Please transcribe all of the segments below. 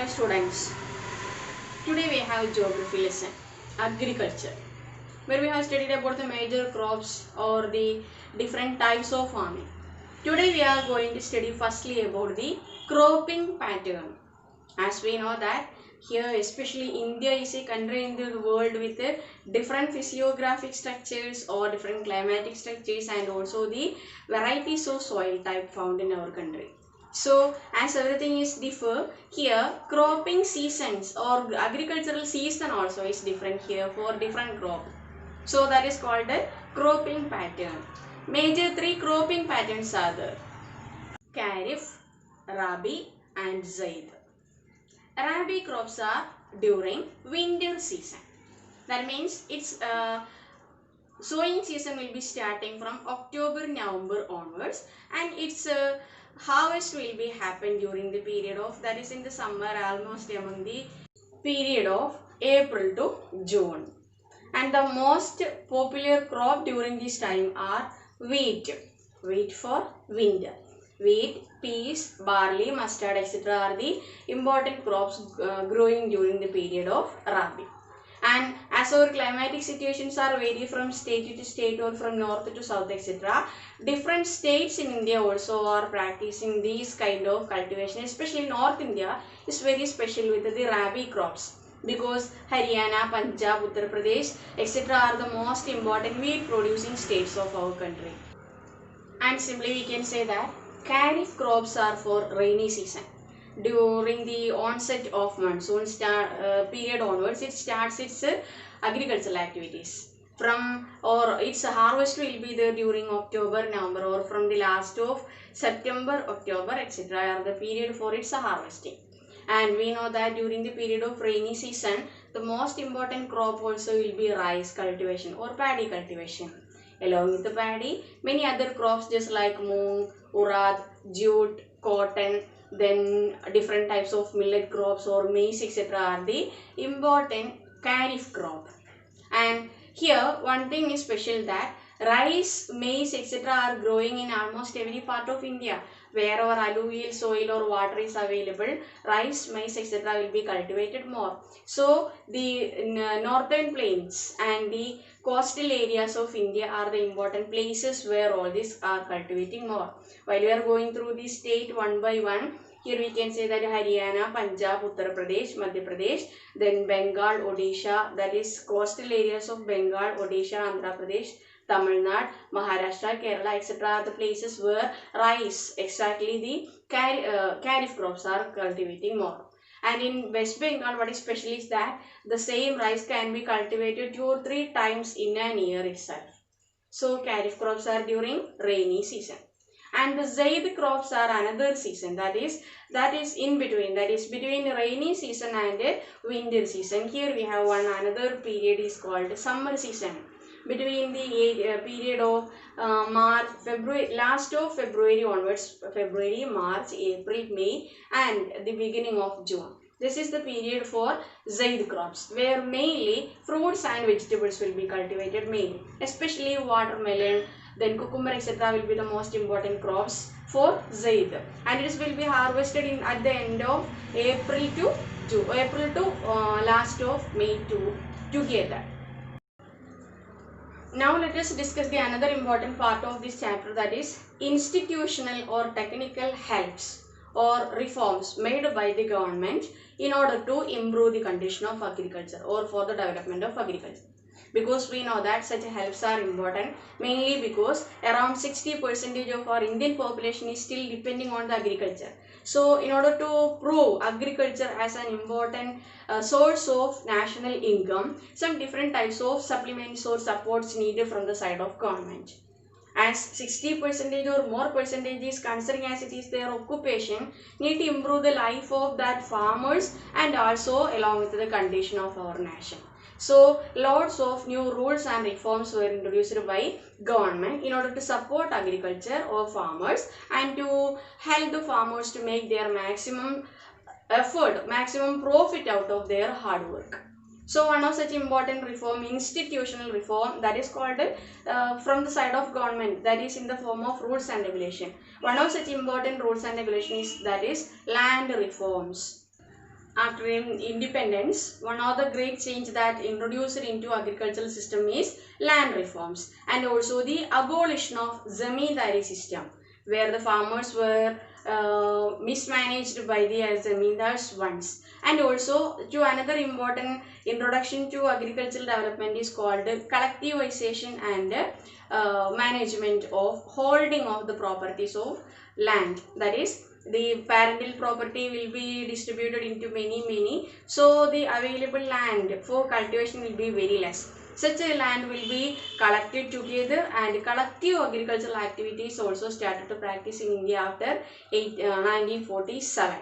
Dear students, today we have geography lesson, agriculture, where we have studied about the major crops or the different types of farming. Today we are going to study firstly about the cropping pattern. As we know that here especially India is a country in the world with different physiographic structures or different climatic structures and also the varieties of soil type found in our country. So as everything is differ, here cropping seasons or agricultural season also is different here for different crop. So that is called a cropping pattern. Major three cropping patterns are there: Kharif, Rabi and Zaid. Rabi crops are during winter season. That means its sowing season will be starting from October, November onwards, and its harvest will be happen during the period of, that is in the summer, almost among the period of April to June. And the most popular crop during this time are wheat for winter. Wheat, peas, barley, mustard, etc. are the important crops growing during the period of Rabi. And as our climatic situations are vary from state to state or from north to south, etc., different states in India also are practicing these kind of cultivation. Especially North India is very special with the Rabi crops, because Haryana, Punjab, Uttar Pradesh, etc. are the most important wheat producing states of our country. And simply we can say that Kharif crops are for rainy season. During the onset of monsoon period onwards, it starts its agricultural activities. From or its harvest will be there during October, November, or from the last of September, October, etc. are the period for its harvesting. And we know that during the period of rainy season, the most important crop also will be rice cultivation or paddy cultivation. Along with the paddy, many other crops just like moong, urad, jute, cotton, then different types of millet crops or maize, etc. are the important kharif crop. And here one thing is special, that rice, maize, etc. are growing in almost every part of India. Wherever alluvial soil or water is available, rice, maize, etc. will be cultivated more. So the northern plains and the coastal areas of India are the important places where all these are cultivating more. While we are going through the state one by one, here we can say that Haryana, Punjab, Uttar Pradesh, Madhya Pradesh, then Bengal, Odisha, that is coastal areas of Bengal, Odisha, Andhra Pradesh, Tamil Nadu, Maharashtra, Kerala, etc. are the places where rice, exactly the kharif crops are cultivating more. And in West Bengal, what is special is that the same rice can be cultivated 2 or 3 times in an year itself. So kharif crops are during rainy season. And the zaid crops are another season, that is in between, that is between rainy season and winter season. Here we have one another period is called summer season, between the period of March, February, last of February onwards, February, March, April, May and the beginning of June. This is the period for zaid crops, where mainly fruits and vegetables will be cultivated mainly, especially watermelon, then cucumber, etc. will be the most important crops for zaid, and it will be harvested at the end of April to June, April to last of May together. Now let us discuss the another important part of this chapter, that is institutional or technical helps or reforms made by the government in order to improve the condition of agriculture or for the development of agriculture. Because we know that such helps are important, mainly because around 60% of our Indian population is still depending on the agriculture. So in order to prove agriculture as an important source of national income, some different types of supplements or supports needed from the side of government. As 60% or more percentage is considering as it is their occupation, need to improve the life of that farmers and also along with the condition of our nation. So lots of new rules and reforms were introduced by government in order to support agriculture or farmers and to help the farmers to make their maximum effort, maximum profit out of their hard work. So one of such important reform, institutional reform, that is called from the side of government, that is in the form of rules and regulation. One of such important rules and regulation is that is land reforms. After independence, one of the great change that introduced into agricultural system is land reforms and also the abolition of zamindari system, where the farmers were mismanaged by the zamindars once. And also to another important introduction to agricultural development is called collectivization and management of holding of the properties of land. That is, the parental property will be distributed into many, so the available land for cultivation will be very less. Such a land will be collected together, and collective agricultural activities also started to practice in India after 1947.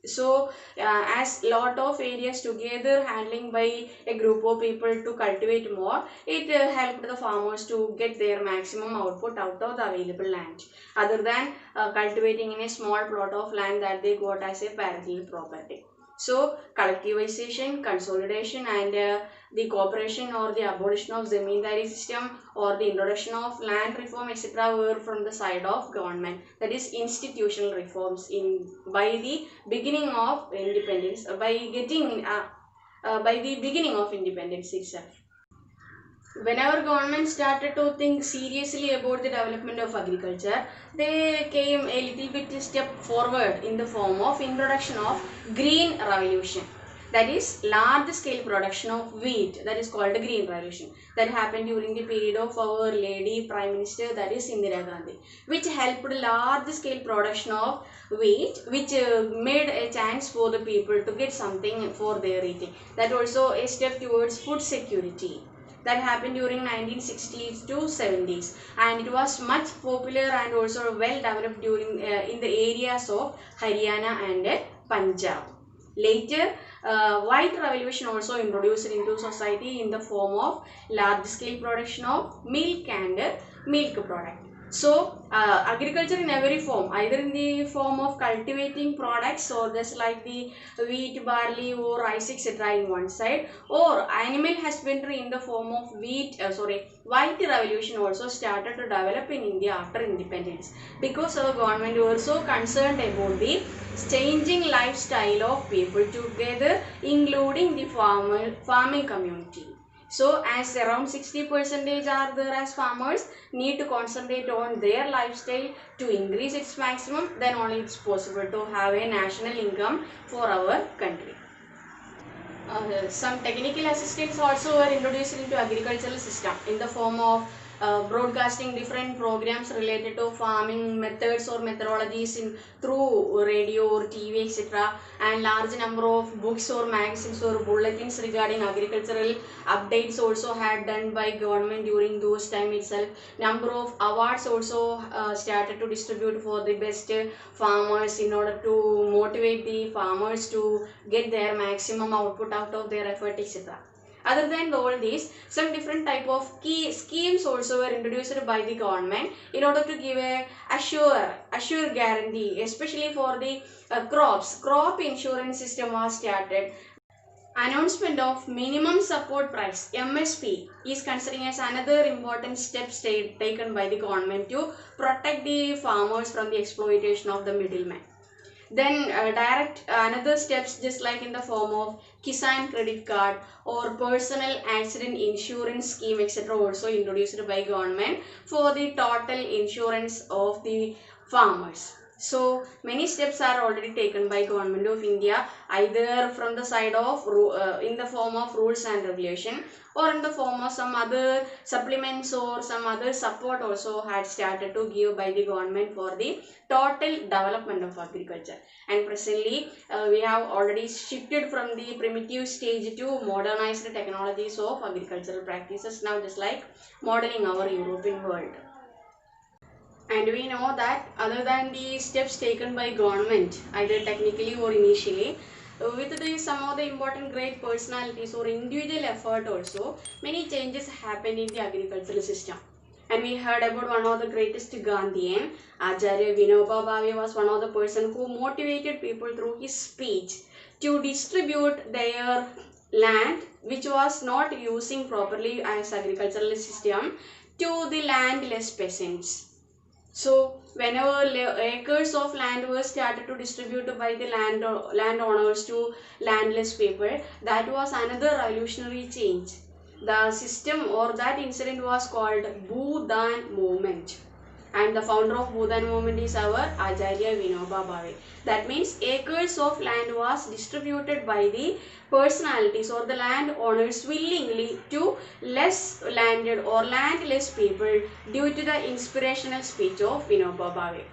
So as lot of areas together handling by a group of people to cultivate more, it helped the farmers to get their maximum output out of the available land, other than cultivating in a small plot of land that they got as a parental property. So collectivization, consolidation, and the cooperation or the abolition of zamindari system or the introduction of land reform, etc., were from the side of government. That is institutional reforms in by the beginning of independence, by the beginning of independence itself. Whenever government started to think seriously about the development of agriculture, they came a little bit step forward in the form of introduction of green revolution. That is large scale production of wheat, that is called the green revolution, that happened during the period of our lady prime minister, that is Indira Gandhi, which helped large scale production of wheat, which made a chance for the people to get something for their eating. That also a step towards food security, that happened during 1960s to 70s, and it was much popular and also well developed during in the areas of Haryana and Punjab. Later, white revolution also introduced into society in the form of large scale production of milk and milk product. So agriculture in every form, either in the form of cultivating products or just like the wheat, barley or rice, etc., in one side, or animal husbandry in the form of white revolution also started to develop in India after independence, because our government was so concerned about the changing lifestyle of people together, including the farming community. So as around 60% are there as farmers need to concentrate on their lifestyle to increase its maximum, then only it's possible to have a national income for our country. Some technical assistance also were introduced into agricultural system in the form of broadcasting different programs related to farming methods or methodologies in through radio or TV, etc., and large number of books or magazines or bulletins regarding agricultural updates also had done by government during those time itself. Number of awards also started to distribute for the best farmers in order to motivate the farmers to get their maximum output out of their effort, etc. Other than all these, some different type of key schemes also were introduced by the government in order to give a assure guarantee, especially for the crops. Crop insurance system was started. Announcement of minimum support price (MSP) is considering as another important step taken by the government to protect the farmers from the exploitation of the middlemen. Then direct another steps, just like in the form of Kisan credit card or personal accident insurance scheme, etc., also introduced by government for the total insurance of the farmers. So many steps are already taken by government of India, either from the side of in the form of rules and regulation, or in the form of some other supplements or some other support also had started to give by the government for the total development of agriculture. And presently we have already shifted from the primitive stage to modernized technologies of agricultural practices now, just like modeling our European world. And we know that other than the steps taken by government, either technically or initially, with some of the important great personalities or individual effort also, many changes happened in the agricultural system. And we heard about one of the greatest Gandhian, Acharya Vinoba Bhave was one of the person who motivated people through his speech to distribute their land, which was not using properly as agricultural system, to the landless peasants. So whenever acres of land were started to distribute by the landowners to landless people, that was another revolutionary change. The system or that incident was called Bhudan movement. And the founder of Bhudan movement is our Acharya Vinoba Bhave. That means acres of land was distributed by the personalities or the landowners willingly to less landed or landless people due to the inspirational speech of Vinoba Bhave.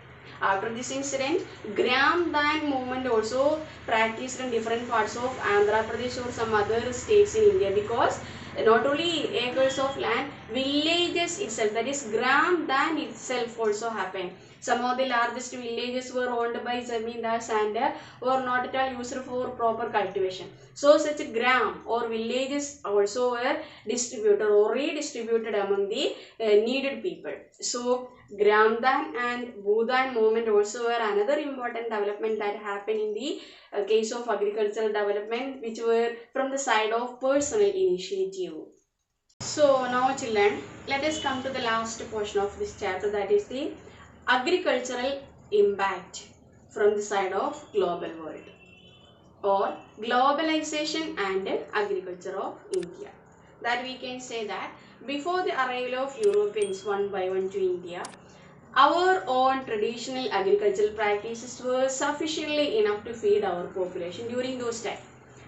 After this incident, Gram Dan movement also practiced in different parts of Andhra Pradesh or some other states in India, because not only acres of land, villages itself, that is Gram Dan itself also happened. Some of the largest villages were owned by zamindars and were not at all used for proper cultivation. So such gram or villages also were distributed or redistributed among the needed people. So Gramdan and Bhudan movement also were another important development that happened in the case of agricultural development, which were from the side of personal initiative. So now children, let us come to the last portion of this chapter, that is the agricultural impact from the side of global world or globalization and agriculture of India. That we can say that before the arrival of Europeans one by one to India, our own traditional agricultural practices were sufficiently enough to feed our population during those times.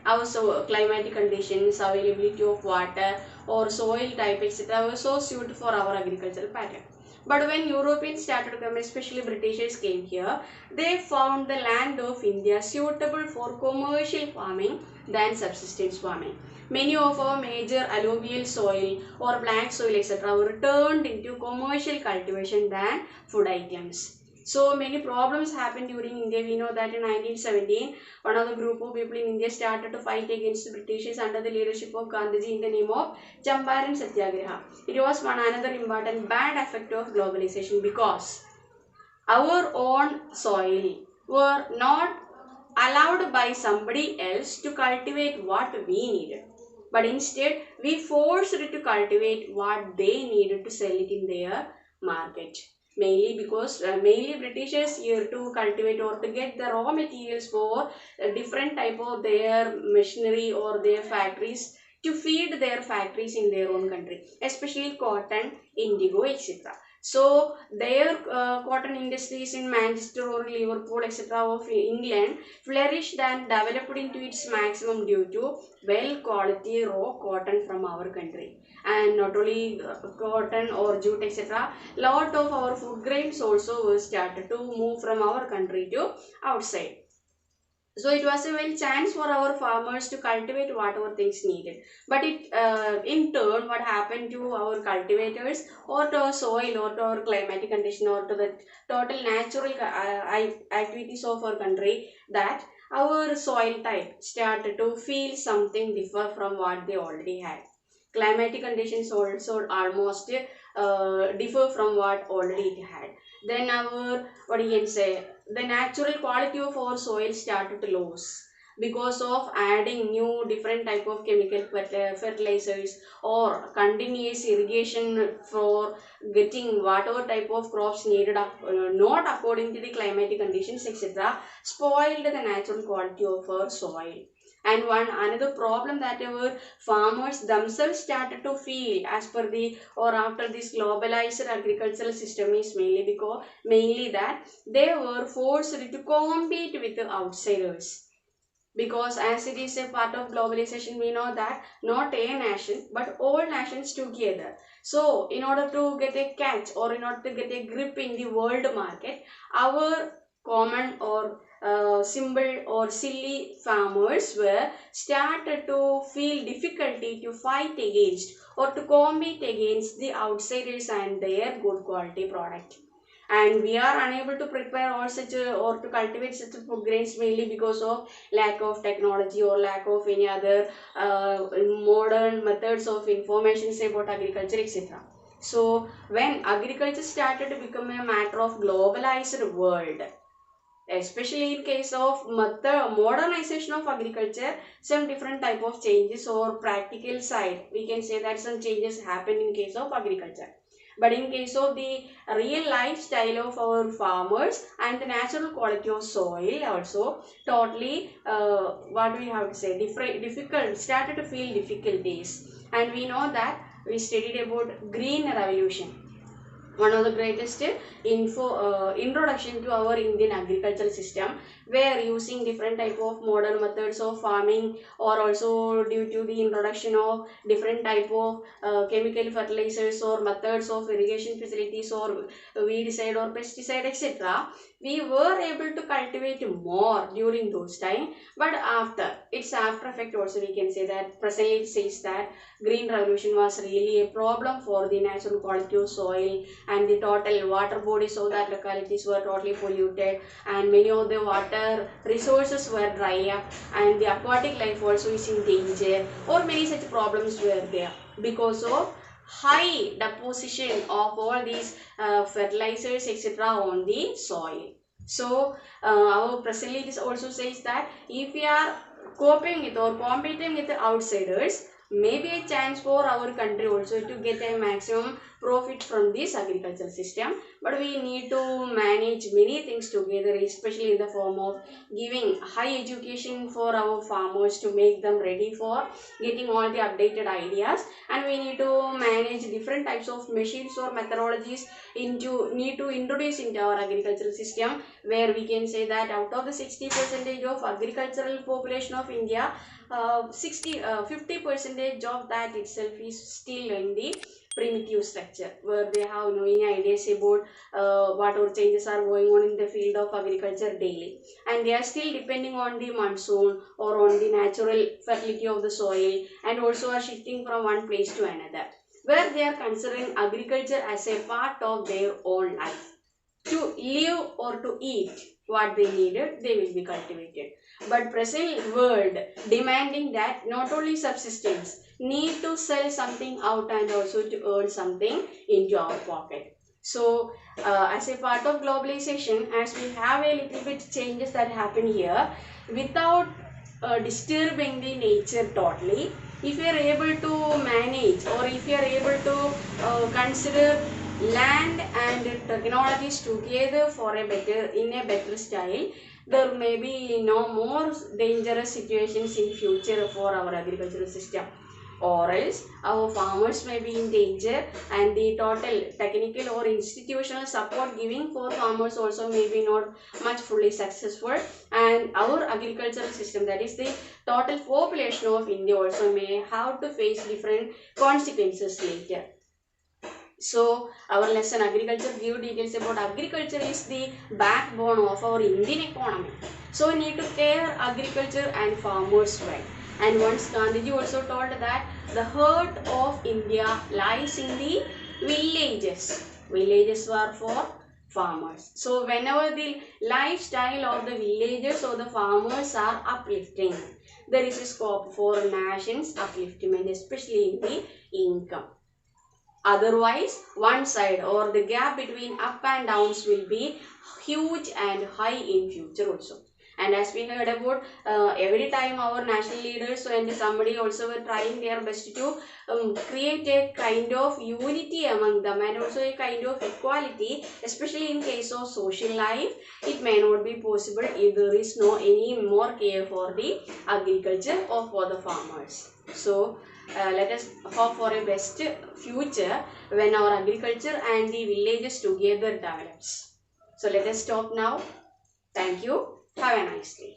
Our climatic conditions, availability of water or soil type, etc. were so suited for our agricultural pattern. But when Europeans started to come, especially Britishers came here, they found the land of India suitable for commercial farming than subsistence farming. Many of our major alluvial soil or black soil, etc. were turned into commercial cultivation than food items. So many problems happened during India. We know that in 1917, one of the group of people in India started to fight against the Britishers under the leadership of Gandhiji in the name of Champaran Satyagraha. It was one another important bad effect of globalization, because our own soil were not allowed by somebody else to cultivate what we needed, but instead we forced it to cultivate what they needed to sell it in their market. Mainly because mainly Britishers here to cultivate or to get the raw materials for a different type of their machinery or their factories to feed their factories in their own country, especially cotton, indigo, etc. So their cotton industries in Manchester or Liverpool, etc. of England flourished and developed into its maximum due to well quality raw cotton from our country. And not only cotton or jute, etc. Lot of our food grains also were started to move from our country to outside. So it was a well chance for our farmers to cultivate whatever things needed. But it in turn, what happened to our cultivators or to our soil or to our climatic condition or to the total natural activities of our country, that our soil type started to feel something different from what they already had. Climatic conditions also almost differ from what already it had. Then our, what you can say, the natural quality of our soil started to lose because of adding new different type of chemical fertilizers or continuous irrigation for getting whatever type of crops needed not according to the climatic conditions, etc., spoiled the natural quality of our soil. And one another problem that our farmers themselves started to feel as per the or after this globalized agricultural system is mainly that they were forced to compete with the outsiders, because as it is a part of globalization, we know that not a nation but all nations together. So in order to get a catch or in order to get a grip in the world market, our common or simple or silly farmers were started to feel difficulty to fight against or to compete against the outsiders and their good quality product. And we are unable to prepare all such or to cultivate such food grains mainly because of lack of technology or lack of any other modern methods of information about agriculture, etc. So when agriculture started to become a matter of globalized world, especially in case of modernization of agriculture, some different type of changes or practical side, we can say that some changes happen in case of agriculture. But in case of the real lifestyle of our farmers and the natural quality of soil also totally what we have to say difficult started to feel difficulties. And we know that we studied about green revolution, one of the greatest introduction to our Indian agricultural system, where using different type of modern methods of farming, or also due to the introduction of different type of chemical fertilizers or methods of irrigation facilities or weedicide or pesticide, etc., we were able to cultivate more during those time. But after its after effect also we can say that presently it says that green revolution was really a problem for the natural quality of soil, and the total water bodies of that localities were totally polluted, and many of the water resources were dry up, and the aquatic life also is in danger, or many such problems were there because of high deposition of all these fertilizers, etc., on the soil. So our presently this also says that if we are coping with or competing with the outsiders, maybe a chance for our country also to get a maximum profit from this agricultural system. But we need to manage many things together, especially in the form of giving high education for our farmers to make them ready for getting all the updated ideas. And we need to manage different types of machines or methodologies need to introduce into our agricultural system, where we can say that out of the 60% of agricultural population of India, 50% of that itself is still in the primitive structure, where they have no any ideas about what or changes are going on in the field of agriculture daily, and they are still depending on the monsoon or on the natural fertility of the soil, and also are shifting from one place to another, where they are considering agriculture as a part of their own life. To live or to eat what they needed, they will be cultivated. But present world demanding that not only subsistence, need to sell something out and also to earn something into our pocket. So as a part of globalization, as we have a little bit changes that happen here, without disturbing the nature totally, if you are able to manage, or if you are able to consider land and technologies together for a better style, there may be no more dangerous situations in future for our agricultural system, or else our farmers may be in danger, and the total technical or institutional support giving for farmers also may be not much fully successful, and our agricultural system, that is the total population of India, also may have to face different consequences later. So our lesson agriculture give details about agriculture is the backbone of our Indian economy. So we need to care agriculture and farmers well. And once Gandhiji also told that the heart of India lies in the villages. Villages were for farmers. So whenever the lifestyle of the villagers or the farmers are uplifting, there is a scope for nation's upliftment, especially in the income. Otherwise, one side or the gap between up and downs will be huge and high in future also. And as we heard about, every time our national leaders and somebody also were trying their best to create a kind of unity among them, and also a kind of equality, especially in case of social life. It may not be possible if there is no any more care for the agriculture or for the farmers. So let us hope for a best future when our agriculture and the villages together develops. So let us stop now. Thank you. Have a nice day.